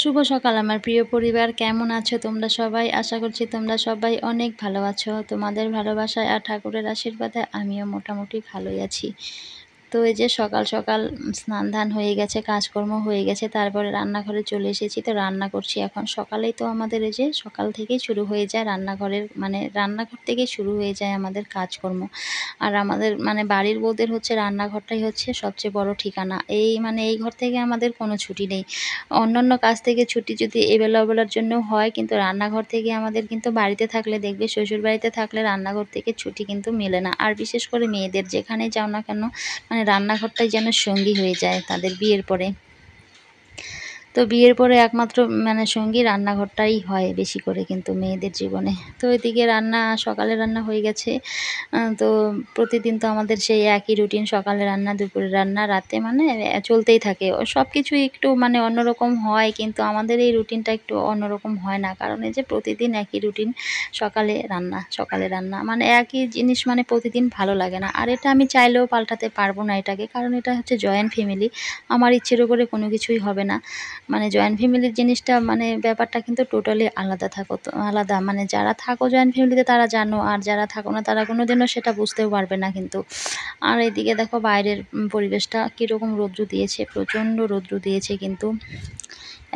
শুভ সকাল আমার প্রিয় পরিবার, কেমন আছো তোমরা সবাই? আশা করছি তোমরা সবাই অনেক ভালো আছো। তোমাদের ভালোবাসায় আর ঠাকুরের আশীর্বাদে আমিও মোটামুটি ভালোই আছি। তো এই যে সকাল সকাল স্নান ধান হয়ে গেছে, কাজকর্ম হয়ে গেছে, তারপরে রান্নাঘরে চলে এসেছি। তো রান্না করছি এখন। সকালেই তো আমাদের এই যে সকাল থেকেই শুরু হয়ে যায় রান্নাঘরের, মানে রান্নাঘর থেকেই শুরু হয়ে যায় আমাদের কাজকর্ম। আর আমাদের মানে বাড়ির বউদের হচ্ছে রান্নাঘরটাই হচ্ছে সবচেয়ে বড় ঠিকানা। এই ঘর থেকে আমাদের কোনো ছুটি নেই। অন্যান্য কাজ থেকে ছুটি যদি এবেলা ওবেলার জন্য হয়, কিন্তু রান্নাঘর থেকে আমাদের কিন্তু বাড়িতে থাকলে দেখবে, শ্বশুরবাড়িতে থাকলে রান্নাঘর থেকে ছুটি কিন্তু মেলে না। আর বিশেষ করে মেয়েদের যেখানেই যাও না কেন, মানে রান্নাঘরটাই যেন সঙ্গী হয়ে যায় তাদের বিয়ের পরে। তো বিয়ের পরে একমাত্র মানে সঙ্গী রান্নাঘরটাই হয় বেশি করে কিন্তু মেয়েদের জীবনে। তো এদিকে সকালে রান্না হয়ে গেছে। তো প্রতিদিন তো আমাদের সেই একই রুটিন, সকালে রান্না, দুপুরে রান্না, রাতে মানে চলতেই থাকে। সব কিছুই একটু মানে অন্যরকম হয়, কিন্তু আমাদের এই রুটিনটা একটু অন্যরকম হয় না। কারণ এই যে প্রতিদিন একই রুটিন, সকালে রান্না মানে একই জিনিস, মানে প্রতিদিন ভালো লাগে না। আর এটা আমি চাইলেও পাল্টাতে পারবো না এটাকে, কারণ এটা হচ্ছে জয়েন্ট ফ্যামিলি। আমার ইচ্ছের উপরে কোনো কিছুই হবে না। মানে জয়েন্ট ফ্যামিলির জিনিসটা, মানে ব্যাপারটা কিন্তু টোটালি আলাদা। মানে যারা থাকো জয়েন্ট ফ্যামিলিতে তারা জানো, আর যারা থাকো না তারা কোনোদিনও সেটা বুঝতেও পারবে না কিন্তু। আর এদিকে দেখো বাইরের পরিবেশটা কীরকম রৌদ্র দিয়েছে, প্রচণ্ড রৌদ্র দিয়েছে কিন্তু।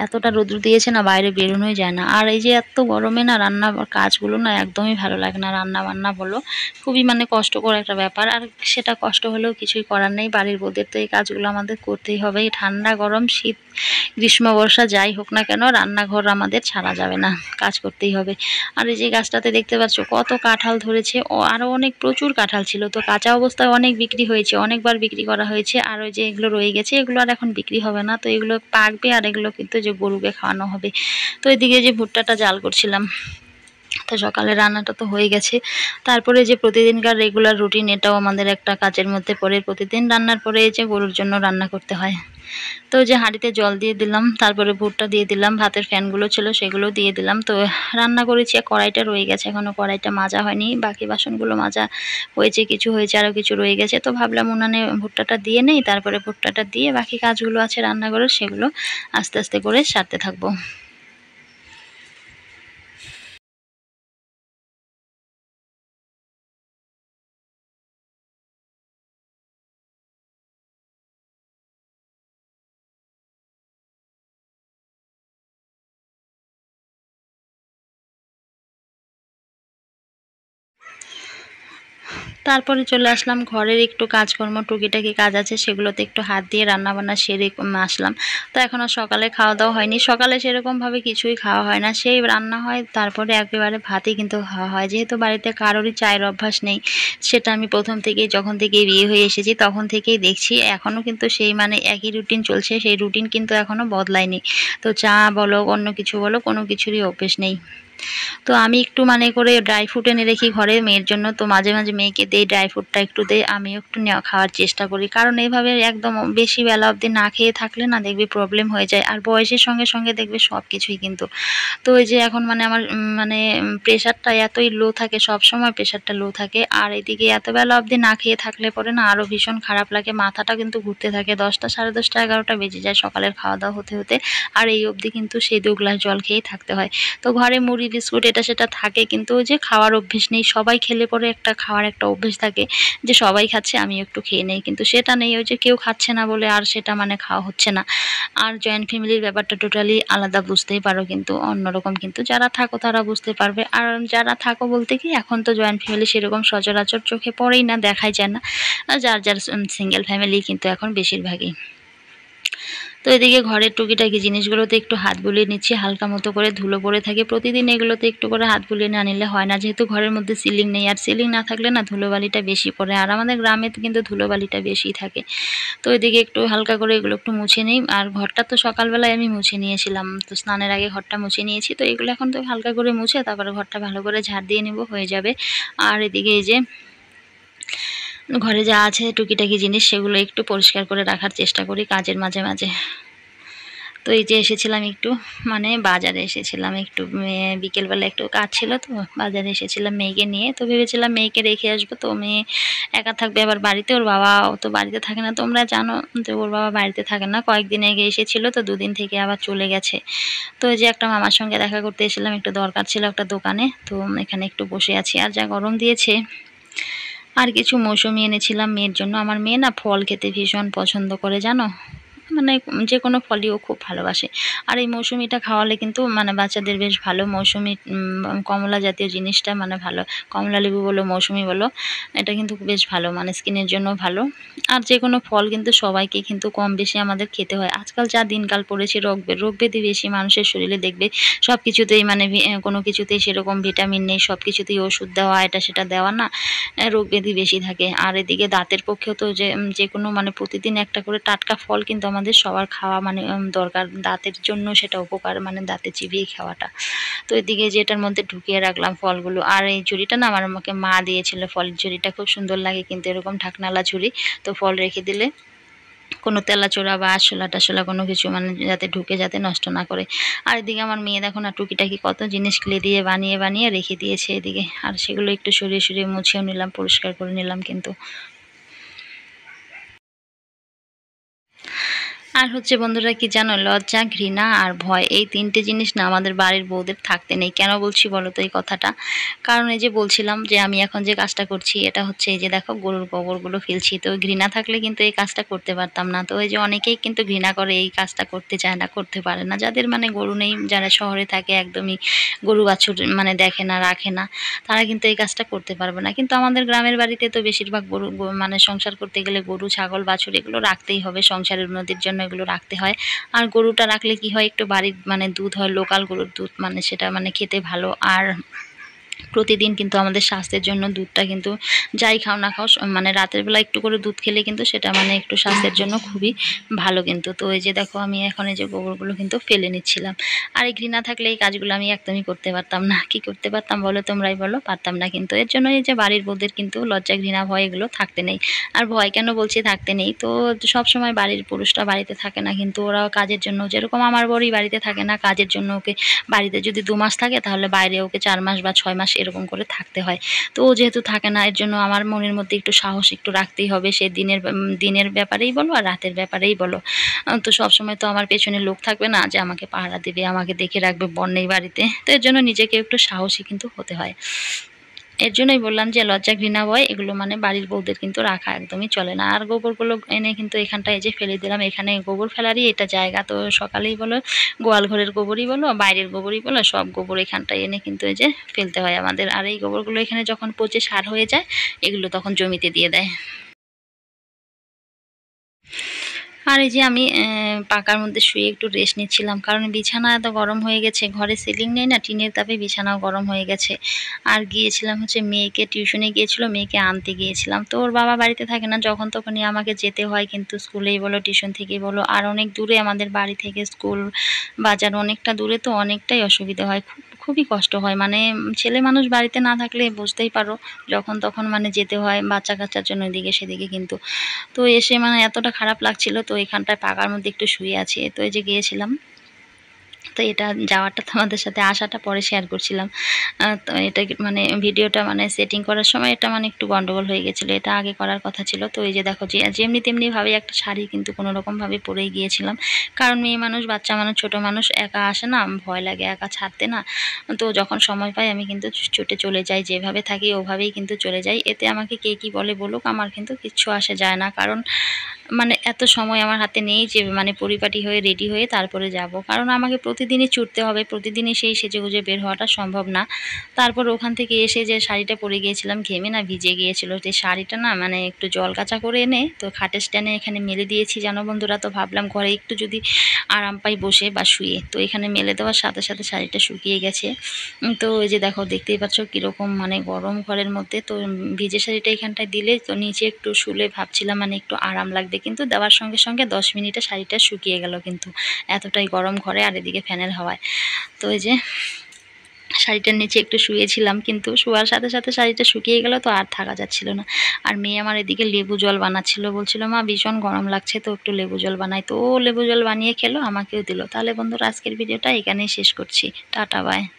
এতটা রৌদ্র দিয়েছে না, বাইরে বেরোনোই যায় না। আর এই যে এত গরমে না রান্না কাজগুলো না একদমই ভালো লাগে না। রান্না বান্না বলো, খুবই মানে কষ্টকর একটা ব্যাপার। আর সেটা কষ্ট হলেও কিছুই করার নেই, বাড়ির বউদের তো এই কাজগুলো আমাদের করতেই হবে। এই ঠান্ডা গরম শীত গ্রীষ্ম বর্ষা যাই হোক না কেন, রান্নাঘর আমাদের ছাড়া যাবে না, কাজ করতেই হবে। আর এই যে গাছটাতে দেখতে পাচ্ছ কত কাঁঠাল ধরেছে, আরও অনেক প্রচুর কাঁঠাল ছিল। তো কাঁচা অবস্থায় অনেক বিক্রি হয়েছে, অনেকবার বিক্রি করা হয়েছে। আর ওই যে এগুলো রয়ে গেছে, এগুলো আর এখন বিক্রি হবে না। তো এগুলো পাকবে, আর এগুলো কিন্তু যে গরুকে খাওয়ানো হবে। তো এদিকে যে ভুট্টাটা জাল করছিলাম। তো সকালে রান্নাটা তো হয়ে গেছে। তারপরে যে প্রতিদিনকার রেগুলার রুটিন, এটাও আমাদের একটা কাজের মধ্যে পড়ে। প্রতিদিন রান্নার পরে এই যে গরুর জন্য রান্না করতে হয়। তো যে হাঁড়িতে জল দিয়ে দিলাম, তারপরে ভুট্টা দিয়ে দিলাম, ভাতের ফ্যানগুলো ছিল সেগুলো দিয়ে দিলাম। তো রান্না করেছি, কড়াইটা রয়ে গেছে, এখনও কড়াইটা মাজা হয়নি। বাকি বাসনগুলো মাজা হয়েছে, কিছু হয়েছে, আরও কিছু রয়ে গেছে। তো ভাবলাম উনানে ভুট্টাটা দিয়ে নেই, তারপরে ভুট্টাটা দিয়ে বাকি কাজগুলো আছে রান্নাঘরের, সেগুলো আস্তে আস্তে করে সারতে থাকবো। তারপরে চলে আসলাম ঘরের একটু কাজকর্ম, টুকিটাকি কাজ আছে সেগুলোতে একটু হাত দিয়ে রান্নাবান্না সেরে আসলাম। তো এখনও সকালে খাওয়া দাওয়া হয়নি। সকালে সেরকমভাবে কিছুই খাওয়া হয় না, সেই রান্না হয়, তারপরে একেবারে ভাতই কিন্তু খাওয়া হয়। যেহেতু বাড়িতে কারোরই চায়ের অভ্যাস নেই, সেটা আমি প্রথম থেকেই, যখন থেকেই বিয়ে হয়ে এসেছি তখন থেকেই দেখছি। এখনও কিন্তু সেই মানে একই রুটিন চলছে, সেই রুটিন কিন্তু এখনও বদলায়নি। তো চা বলো, অন্য কিছু বলো, কোনো কিছুরই অভ্যেস নেই। তো আমি একটু মানে করে ড্রাই ফ্রুট এনে রেখি ঘরে মেয়ের জন্য। তো মাঝে মাঝে মেয়েকে দেই, ড্রাই ফ্রুটটা একটু দেই, আমিও একটু খাওয়ার চেষ্টা করি। কারণ এইভাবে একদম বেশি বেলা অবধি না খেয়ে থাকলে না দেখবি প্রবলেম হয়ে যায়। আর বয়সের সঙ্গে সঙ্গে দেখবে সব কিছুই কিন্তু। তো এই যে এখন মানে আমার মানে প্রেশারটা এতই লো থাকে, সবসময় প্রেশারটা লো থাকে। আর এদিকে এত বেলা অবধি না খেয়ে থাকলে পরে না আরও ভীষণ খারাপ লাগে, মাথাটা কিন্তু ঘুরতে থাকে। 10টা, সাড়ে 10টা, 11টা বেজে যায় সকালের খাওয়া দাওয়া হতে হতে। আর এই অবধি কিন্তু সেই 2 গ্লাস জল খেয়েই থাকতে হয়। তো ঘরে মুড়ি বিস্কুট এটা সেটা থাকে, কিন্তু ওই যে খাওয়ার অভ্যেস নেই। সবাই খেলে পরে একটা খাওয়ার একটা অভ্যেস থাকে, যে সবাই খাচ্ছে আমিও একটু খেয়ে নেই, কিন্তু সেটা নেই। ওই যে কেউ খাচ্ছে না বলে আর সেটা মানে খাওয়া হচ্ছে না। আর জয়েন্ট ফ্যামিলির ব্যাপারটা টোটালি আলাদা, বুঝতেই পারো কিন্তু অন্যরকম, কিন্তু যারা থাকো তারা বুঝতে পারবে। আর যারা থাকো বলতে কি, এখন তো জয়েন্ট ফ্যামিলি সেরকম সচরাচর চোখে পড়েই না, দেখাই যায় না। আর যার সিঙ্গেল ফ্যামিলি কিন্তু এখন বেশিরভাগই। তো এদিকে ঘরের টুকিটাকি জিনিসগুলোতে একটু হাত বুলিয়ে নিচ্ছি, হালকা মতো করে ধুলো পড়ে থাকে। প্রতিদিন এগুলোতে একটু করে হাত বুলিয়ে না নিলে হয় না, যেহেতু ঘরের মধ্যে সিলিং নেই। আর সিলিং না থাকলে না ধুলোবালিটা বেশি পড়ে, আর আমাদের গ্রামে কিন্তু ধুলোবালিটা বেশি থাকে। তো এদিকে একটু হালকা করে এগুলো একটু মুছে নিই। আর ঘরটা তো সকালবেলায় আমি মুছে নিয়েছিলাম, তো স্নানের আগে ঘরটা মুছে নিয়েছি। তো এগুলো এখন তো হালকা করে মুছে তারপরে ঘরটা ভালো করে ঝাড় দিয়ে নেব, হয়ে যাবে। আর এদিকে এই যে ঘরে যা আছে টুকিটাকি জিনিস, সেগুলো একটু পরিষ্কার করে রাখার চেষ্টা করি কাজের মাঝে মাঝে। তো এই যে এসেছিলাম একটু মানে বাজারে এসেছিলাম একটু, বিকেলবেলা একটু কাজ ছিল তো বাজারে এসেছিলাম মেয়েকে নিয়ে। তো ভেবেছিলাম মেয়েকে রেখে আসবো, তো মেয়ে একা থাকবে আবার বাড়িতে, ওর বাবা তো বাড়িতে থাকে না, তোমরা জানো যে ওর বাবা বাড়িতে থাকে না, কয়েকদিন আগে এসেছিল তো দুদিন থেকে আবার চলে গেছে। তো এই যে একটা মামার সঙ্গে দেখা করতে এসেছিলাম, একটু দরকার ছিল একটা দোকানে, তো এখানে একটু বসে আছি। আর যা গরম দিয়েছে, আর কিছু মৌসুমি এনেছিলাম মেয়ের জন্য। আমার মেয়ে না ফল খেতে ভীষণ পছন্দ করে জানো, মানে যে কোনো ফলই ও খুব ভালোবাসে। আর এই মৌসুমিটা খাওয়ালে কিন্তু মানে বাচ্চাদের বেশ ভালো, মৌসুমি কমলা জাতীয় জিনিসটা মানে ভালো, কমলা লেবু বলো মৌসুমি বলো, এটা কিন্তু বেশ ভালো, মানে স্কিনের জন্য ভালো। আর যে কোনো ফল কিন্তু সবাইকে কিন্তু কম বেশি আমাদের খেতে হয়। আজকাল যা দিনকাল পড়েছে রোগ ব্যাধি বেশি মানুষের শরীরে, দেখবে সব কিছুতেই মানে কোনো কিছুতেই সেরকম ভিটামিন নেই, সব কিছুতেই ওষুধ দেওয়া, এটা সেটা দেওয়া না, রোগ ব্যাধি বেশি থাকে। আর এদিকে দাঁতের পক্ষেও তো যে কোনো মানে প্রতিদিন একটা করে টাটকা ফল কিন্তু আমাদের সবার খাওয়া মানে দরকার, দাঁতের জন্য সেটা উপকার, মানে দাঁতে চিবিয়ে খাওয়াটা। তো এদিকে যেটার মধ্যে ঢুকিয়ে রাখলাম ফলগুলো। আর এই ঝুড়িটা না আমার আমাকে মা দিয়েছিল, ফলের ঝুড়িটা খুব সুন্দর লাগে কিন্তু এরকম ঢাকনালা ঝুড়ি, তো ফল রেখে দিলে কোনো তেলাচোরা বা আরশোলা টাশোলা কোনো কিছু মানে যাতে ঢুকে যাতে নষ্ট না করে। আর এদিকে আমার মেয়ে দেখো না টুকিটাকি কত জিনিস ক্লে দিয়ে বানিয়ে বানিয়ে রেখে দিয়েছে এদিকে, আর সেগুলো একটু সরিয়ে সরিয়ে মুছেও নিলাম, পরিষ্কার করে নিলাম কিন্তু। আর হচ্ছে বন্ধুরা কি জানো, লজ্জা, ঘৃণা আর ভয়, এই তিনটে জিনিস না আমাদের বাড়ির বউদের থাকতে নেই। কেন বলছি বলো তো এই কথাটা? কারণ এই যে বলছিলাম যে আমি এখন যে কাজটা করছি এটা হচ্ছে এই যে দেখো গরুর গোবরগুলো ফেলছি, তো ঘৃণা থাকলে কিন্তু এই কাজটা করতে পারতাম না। তো এই যে অনেকেই কিন্তু ঘৃণা করে, এই কাজটা করতে চায় না, করতে পারে না, যাদের মানে গরু নেই, যারা শহরে থাকে একদমই গরু বাছুর মানে দেখে না রাখে না, তারা কিন্তু এই কাজটা করতে পারবে না। কিন্তু আমাদের গ্রামের বাড়িতে তো বেশিরভাগ গরু মানে সংসার করতে গেলে গরু ছাগল বাছুর এগুলো রাখতেই হবে, সংসারের উন্নতির জন্য এগুলো রাখতে হয়। আর গরুটা রাখলে কি হয়, একটু বাড়ির মানে দুধ হয়, লোকাল গরুর দুধ, মানে সেটা মানে খেতে ভালো। আর প্রতিদিন কিন্তু আমাদের স্বাস্থ্যের জন্য দুধটা কিন্তু যাই খাও না খাও মানে রাতের বেলা একটু করে দুধ খেলে কিন্তু সেটা মানে একটু স্বাস্থ্যের জন্য খুবই ভালো কিন্তু। তো এই যে দেখো আমি এখন এই যে গোবরগুলো কিন্তু ফেলে নিচ্ছিলাম। আর এই ঘৃণা থাকলে এই কাজগুলো আমি একদমই করতে পারতাম না। কি করতে পারতাম বলো তোমরাই বলো? পারতাম না কিন্তু। এর জন্য এই যে বাড়ির বউদের কিন্তু লজ্জা ঘৃণা ভয় এগুলো থাকতে নেই। আর ভয় কেন বলছি থাকতে নেই, তো সব সময় বাড়ির পুরুষরা বাড়িতে থাকে না, কিন্তু ওরাও কাজের জন্য, যেরকম আমার বড়ই বাড়িতে থাকে না, কাজের জন্য ওকে বাড়িতে যদি 2 মাস থাকে তাহলে বাইরে ওকে 4 মাস বা 6 মাস এরকম করে থাকতে হয়। তো ও যেহেতু থাকে না, এর জন্য আমার মনের মধ্যে একটু সাহস একটু রাখতেই হবে, সে দিনের ব্যাপারেই বলো আর রাতের ব্যাপারেই বলো। তো সবসময় তো আমার পেছনে লোক থাকবে না যে আমাকে পাহারা দেবে, আমাকে দেখে রাখবে, বর নেই বাড়িতে। তো এর জন্য নিজেকে একটু সাহসী কিন্তু হতে হয়। এর জন্যই বললাম যে লজ্জা ঘৃণা ভয় এগুলো মানে বাড়ির বউদের কিন্তু রাখা একদমই চলে না। আর গোবরগুলো এনে কিন্তু এখানটায় এই যে ফেলে দিলাম, এখানে গোবর ফেলারই এটা জায়গা। তো সকালেই বলো, গোয়াল ঘরের গোবরই বলো, বাইরের গোবরই বলো, সব গোবর এখানটায় এনে কিন্তু এই যে ফেলতে হয় আমাদের। আর এই গোবরগুলো এখানে যখন পচে সার হয়ে যায়, এগুলো তখন জমিতে দিয়ে দেয়। আর এই যে আমি পাকার মধ্যে শুয়ে একটু রেস্ট নিচ্ছিলাম, কারণ বিছানা এত গরম হয়ে গেছে, ঘরে সিলিং নেই না, টিনের তাপে বিছানাও গরম হয়ে গেছে। আর গিয়েছিলাম হচ্ছে মেয়েকে টিউশনে গিয়েছিল, মেয়েকে আনতে গিয়েছিলাম। তো ওর বাবা বাড়িতে থাকে না, যখন তখনই আমাকে যেতে হয় কিন্তু, স্কুলেই বলো টিউশন থেকেই বলো। আর অনেক দূরে আমাদের বাড়ি থেকে স্কুল, বাজার অনেকটা দূরে, তো অনেকটাই অসুবিধা হয়, খুবই কষ্ট হয়। মানে ছেলে মানুষ বাড়িতে না থাকলে বুঝতেই পারো, যখন তখন মানে যেতে হয় বাচ্চা কাচ্চার জন্য এদিকে সেদিকে কিন্তু। তো এসে মানে এতটা খারাপ লাগছিল, তো এখানটায় পাকার মধ্যে একটু শুয়ে আছি। তো এই যে গিয়েছিলাম, তো এটা যাওয়াটা তোমাদের সাথে আসাটা পরে শেয়ার করছিলাম। তো এটা মানে ভিডিওটা মানে সেটিং করার সময় এটা মানে একটু গন্ডগোল হয়ে গেছিলো, এটা আগে করার কথা ছিল। তো এই যে দেখো যে যেমনি তেমনিভাবে একটা শাড়ি কিন্তু কোনোরকমভাবে পরেই গিয়েছিলাম, কারণ মেয়ে মানুষ, বাচ্চা মানুষ, ছোট মানুষ একা আসে না, ভয় লাগে একা ছাড়তে না। তো যখন সময় পাই আমি কিন্তু ছুটে চলে যাই, যেভাবে থাকি ওভাবেই কিন্তু চলে যাই। এতে আমাকে কে কী বলে বলুক, আমার কিন্তু কিচ্ছু আসে যায় না, কারণ মানে এত সময় আমার হাতে নেই যে মানে পরিপাটি হয়ে রেডি হয়ে তারপরে যাব, কারণ আমাকে প্রতিদিনই ছুটতে হবে, প্রতিদিনই সেই সেজেগুজে বের হওয়াটা সম্ভব না। তারপর ওখান থেকে এসে যে শাড়িটা পরে গিয়েছিলাম, ঘেমে না ভিজে গিয়েছিল, যে শাড়িটা না মানে একটু জল কাচা করে এনে তো খাটের স্ট্যান্ডে এখানে মেলে দিয়েছি জানো বন্ধুরা। তো ভাবলাম ঘরে একটু যদি আরাম পাই বসে বা শুয়ে, তো এখানে মেলে দেওয়ার সাথে সাথে শাড়িটা শুকিয়ে গেছে। তো এই যে দেখো দেখতেই পাচ্ছ কীরকম মানে গরম ঘরের মধ্যে। তো ভিজে শাড়িটা এখানটায় দিলে তো নিচে একটু শুলে ভাবছিলাম মানে একটু আরাম লাগবে, কিন্তু দেওয়ার সঙ্গে সঙ্গে 10 মিনিটে শাড়িটা শুকিয়ে গেল কিন্তু, এতটাই গরম ঘরে আর এদিকে ফ্যানের হাওয়ায়। তো এই যে শাড়িটার নিচে একটু শুয়েছিলাম, কিন্তু শোয়ার সাথে সাথে শাড়িটা শুকিয়ে গেল, তো আর থাকা যাচ্ছিল না। আর মেয়ে আমার এদিকে লেবু জল বানাচ্ছিল, বলছিল মা ভীষণ গরম লাগছে, তো একটু লেবু জল বানাই। তো ও লেবু জল বানিয়ে খেলো, আমাকেও দিল। তাহলে বন্ধুরা আজকের ভিডিওটা এখানেই শেষ করছি। Tata bye.